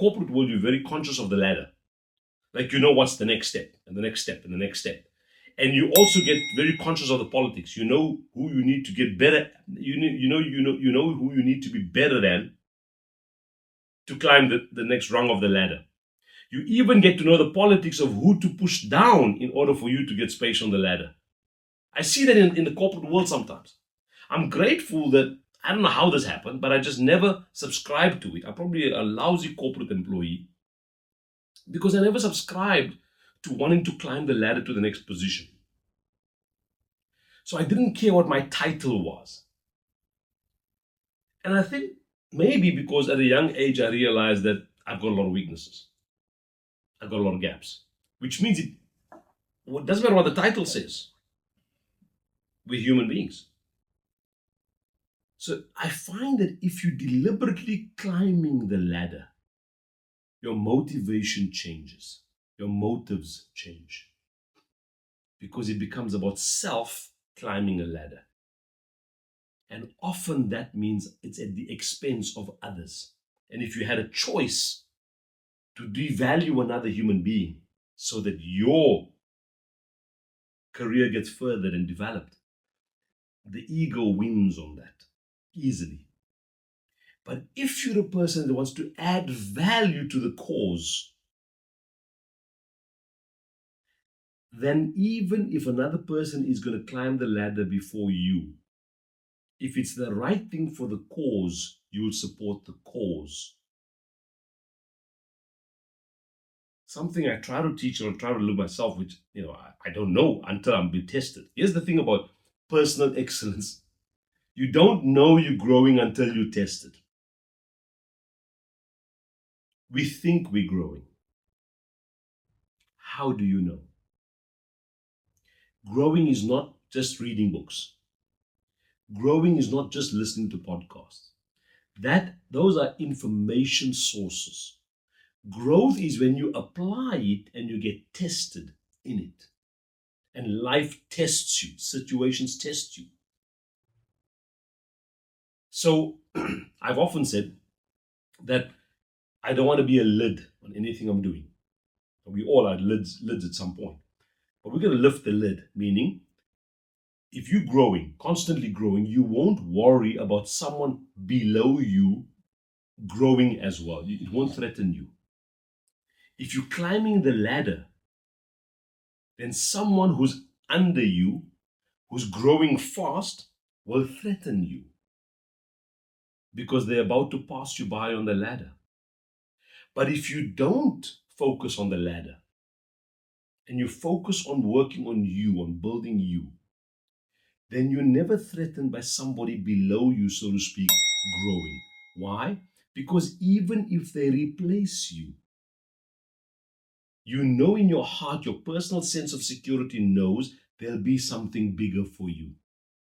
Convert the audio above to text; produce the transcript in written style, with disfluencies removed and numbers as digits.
corporate world, you're very conscious of the ladder. Like, you know what's the next step and the next step and the next step. And you also get very conscious of the politics. You know who you need to get better. You know who you need to be better than to climb the next rung of the ladder. You even get to know the politics of who to push down in order for you to get space on the ladder. I see that in the corporate world sometimes. I'm grateful that I don't know how this happened, but I just never subscribed to it. I'm probably a lousy corporate employee because I never subscribed to wanting to climb the ladder to the next position. So I didn't care what my title was. And I think maybe because at a young age I realized that I've got a lot of weaknesses. I've got a lot of gaps. Which means it doesn't matter what the title says. We're human beings. So I find that if you're deliberately climbing the ladder, your motivation changes. Your motives change. Because it becomes about self climbing a ladder. And often that means it's at the expense of others. And if you had a choice to devalue another human being so that your career gets furthered and developed, the ego wins on that easily. But if you're a person that wants to add value to the cause, then even if another person is going to climb the ladder before you, if it's the right thing for the cause, you will support the cause. Something I try to teach or try to live myself, which I don't know until I'm being tested. Here's the thing about personal excellence. You don't know you're growing until you're tested. We think we're growing. How do you know? Growing is not just reading books. Growing is not just listening to podcasts. Those are information sources. Growth is when you apply it and you get tested in it. And life tests you, situations test you. So I've often said that I don't want to be a lid on anything I'm doing. We all are lids at some point. But we're going to lift the lid, meaning if you're growing, constantly growing, you won't worry about someone below you growing as well. It won't threaten you. If you're climbing the ladder, then someone who's under you, who's growing fast, will threaten you because they're about to pass you by on the ladder. But if you don't focus on the ladder and you focus on working on you, on building you, then you're never threatened by somebody below you, so to speak, growing. Why? Because even if they replace you, you know in your heart, your personal sense of security knows there'll be something bigger for you.